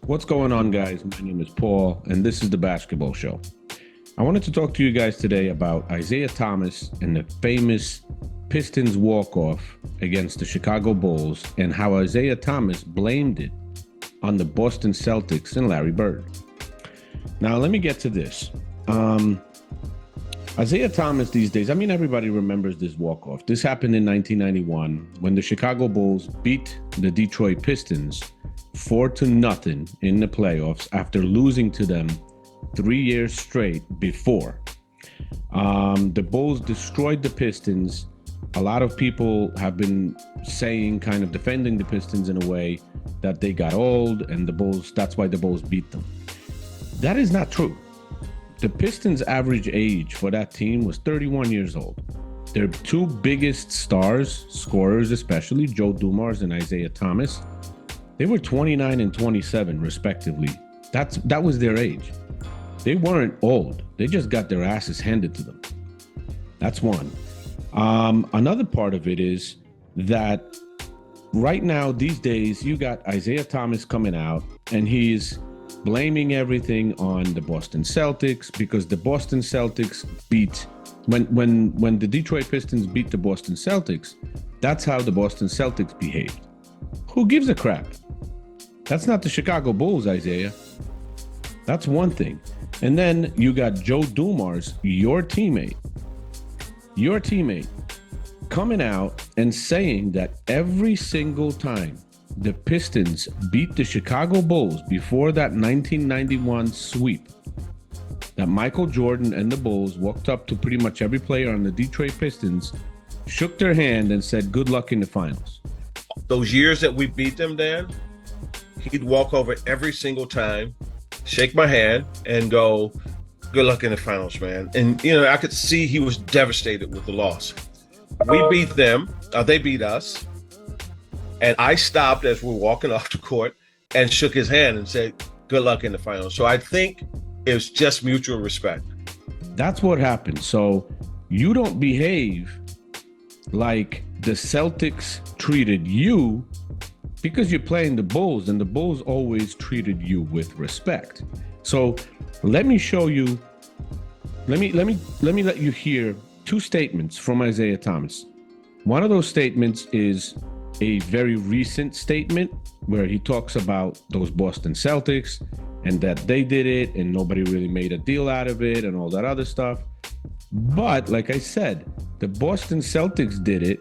What's going on, guys? My name is Paul, and this is the Basketball Show. I wanted to talk to you guys today about Isiah Thomas and the famous Pistons walk-off against the Chicago Bulls and how Isiah Thomas blamed it on the Boston Celtics and Larry Bird. Now, let me get to this. Isiah Thomas these days, everybody remembers this walk-off. This happened in 1991 when the Chicago Bulls beat the Detroit Pistons 4-0 in the playoffs after losing to them 3 years straight before. The Bulls destroyed the Pistons. A lot of people have been saying, kind of defending the Pistons in a way that they got old and that's why the Bulls beat them. That is not true. The Pistons' average age for that team was 31 years old. Their two biggest stars, scorers especially, Joe Dumars and Isiah Thomas, they were 29 and 27 respectively. That was their age. They weren't old. They just got their asses handed to them. That's one. Another part of it is that right now, these days, you got Isiah Thomas coming out and he's blaming everything on the Boston Celtics because the Boston Celtics when the Detroit Pistons beat the Boston Celtics, that's how the Boston Celtics behaved. Who gives a crap? That's not the Chicago Bulls, Isiah. That's one thing. And then you got Joe Dumars, your teammate, coming out and saying that every single time the Pistons beat the Chicago Bulls before that 1991 sweep, that Michael Jordan and the Bulls walked up to pretty much every player on the Detroit Pistons, shook their hand and said, good luck in the finals. Those years that we beat them, Dan, he'd walk over every single time, shake my hand, and go, good luck in the finals, man. And, I could see he was devastated with the loss. We beat them, they beat us, and I stopped as we're walking off the court and shook his hand and said, good luck in the finals. So I think it was just mutual respect. That's what happened. So you don't behave like the Celtics treated you because you're playing the Bulls, and the Bulls always treated you with respect. So let me show you, let me let you hear two statements from Isiah Thomas. One of those statements is a very recent statement where he talks about those Boston Celtics and that they did it and nobody really made a deal out of it and all that other stuff. But like I said, the Boston Celtics did it,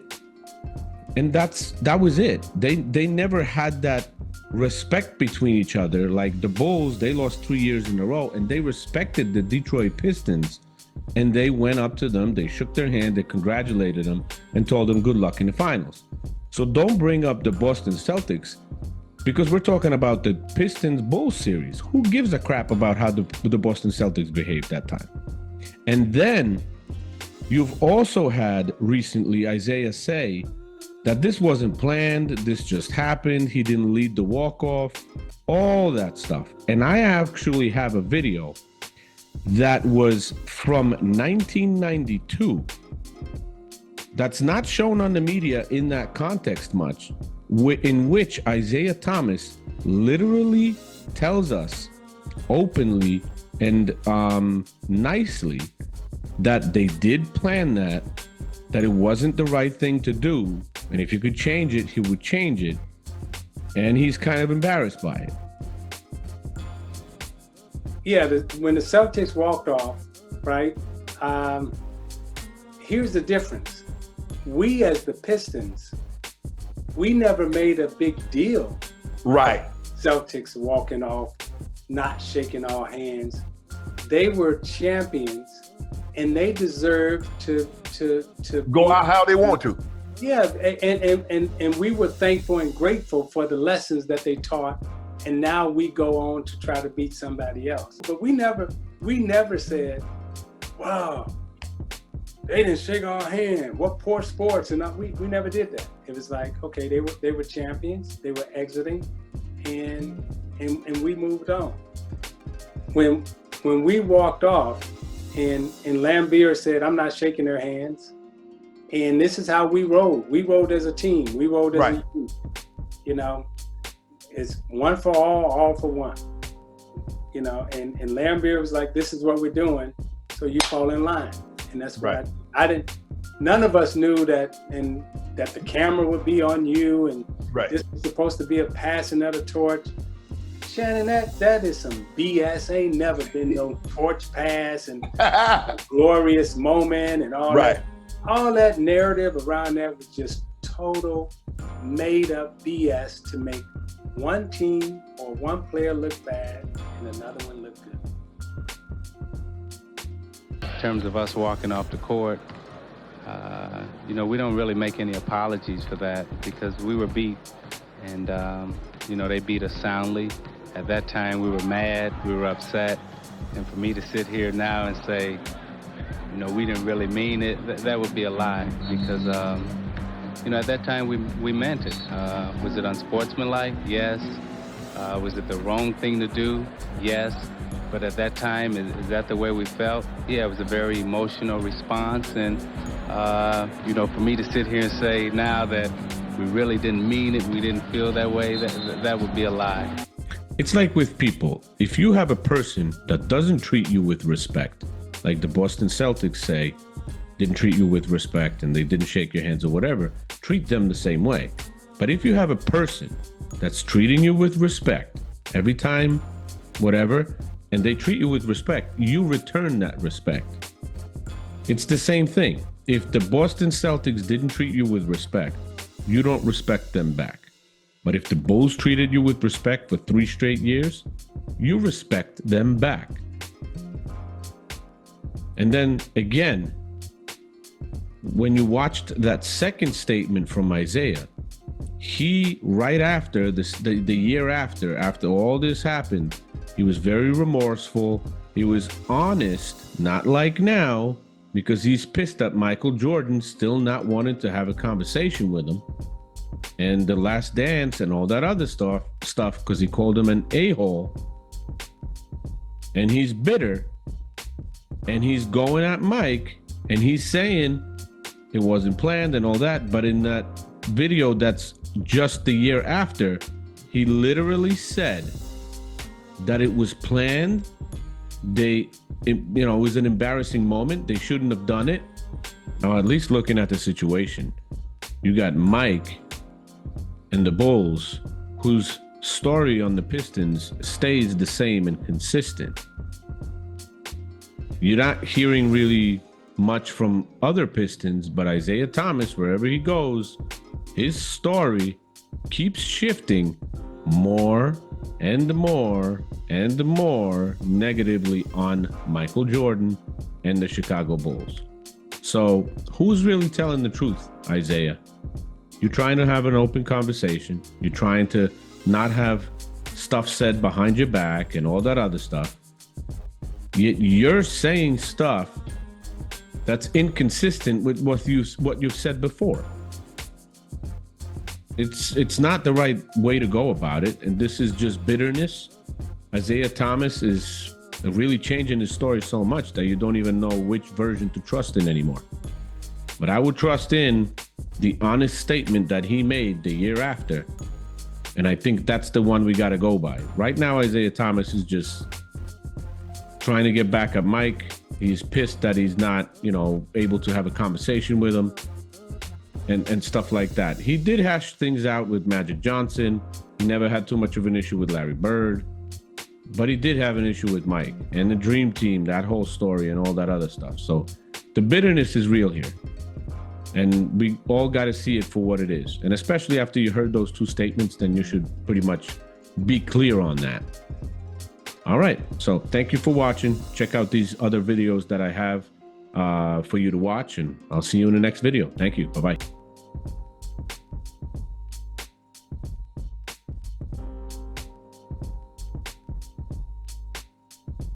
and that was it. They never had that respect between each other. Like the Bulls, they lost 3 years in a row, and they respected the Detroit Pistons, and they went up to them, they shook their hand, they congratulated them, and told them good luck in the finals. So don't bring up the Boston Celtics because we're talking about the Pistons Bulls series. Who gives a crap about how the Boston Celtics behaved that time? And then you've also had recently Isiah say that this wasn't planned, this just happened, he didn't lead the walk-off, all that stuff. And I actually have a video that was from 1992 that's not shown on the media in that context much, in which Isiah Thomas literally tells us openly and nicely that they did plan that it wasn't the right thing to do, and if he could change it, he would change it, and he's kind of embarrassed by it. Yeah, when the Celtics walked off, right, here's the difference. We as the Pistons, we never made a big deal. Right. Celtics walking off, not shaking our hands. They were champions, and they deserved to go out how they want to. Yeah, and we were thankful and grateful for the lessons that they taught, and now we go on to try to beat somebody else. But we never said, wow, they didn't shake our hand. What poor sports? And we never did that. It was like, okay, they were champions. They were exiting, and we moved on. When we walked off, and Lambeer said, I'm not shaking their hands. And this is how we rode. We rode as a team. We rode as a team. it's one for all for one. You know, and Larry Beard was like, this is what we're doing, so you fall in line. And that's what I didn't, none of us knew that, and that the camera would be on you, and this was supposed to be a passing of the torch. Shannon, that is some BS. Ain't never been no torch pass and a glorious moment and all that. All that narrative around that was just total made up BS to make one team or one player look bad and another one look good. In terms of us walking off the court, you know, we don't really make any apologies for that because we were beat, and you know, they beat us soundly. At that time, we were mad, we were upset, and for me to sit here now and say, you know, we didn't really mean it, that would be a lie, because you know, at that time we meant it. Was it unsportsmanlike? Yes. Was it the wrong thing to do? Yes. But at that time, is that the way we felt? Yeah, it was a very emotional response. And, you know, for me to sit here and say now that we really didn't mean it, we didn't feel that way, that would be a lie. It's like with people. If you have a person that doesn't treat you with respect, like the Boston Celtics say, didn't treat you with respect and they didn't shake your hands or whatever, treat them the same way. But if you have a person that's treating you with respect every time, whatever, and they treat you with respect, you return that respect. It's the same thing. If the Boston Celtics didn't treat you with respect, you don't respect them back. But if the Bulls treated you with respect for 3 straight years, you respect them back. And then again, when you watched that second statement from Isiah, he, right after this, the year after all this happened, he was very remorseful. He was honest, not like now, because he's pissed at Michael Jordan still not wanting to have a conversation with him. And The Last Dance and all that other stuff, because he called him an a-hole. And he's bitter. And he's going at Mike. And he's saying it wasn't planned and all that. But in that video that's just the year after, he literally said that it was planned. It was an embarrassing moment. They shouldn't have done it. Now, at least looking at the situation, you got Mike and the Bulls, whose story on the Pistons stays the same and consistent. You're not hearing really much from other Pistons, but Isiah Thomas, wherever he goes, his story keeps shifting more and more and more negatively on Michael Jordan and the Chicago Bulls. So who's really telling the truth, Isiah? You're trying to have an open conversation. You're trying to not have stuff said behind your back and all that other stuff. You're saying stuff that's inconsistent with what you've said before. It's not the right way to go about it, and this is just bitterness. Isiah Thomas is really changing his story so much that you don't even know which version to trust in anymore. But I would trust in the honest statement that he made the year after, and I think that's the one we got to go by. Right now, Isiah Thomas is just trying to get back at Mike. He's pissed that he's not, able to have a conversation with him and stuff like that. He did hash things out with Magic Johnson. He never had too much of an issue with Larry Bird, but he did have an issue with Mike and the Dream Team, that whole story and all that other stuff. So the bitterness is real here. And we all got to see it for what it is. And especially after you heard those 2 statements, then you should pretty much be clear on that. All right. So thank you for watching. Check out these other videos that I have for you to watch, and I'll see you in the next video. Thank you. Bye-bye.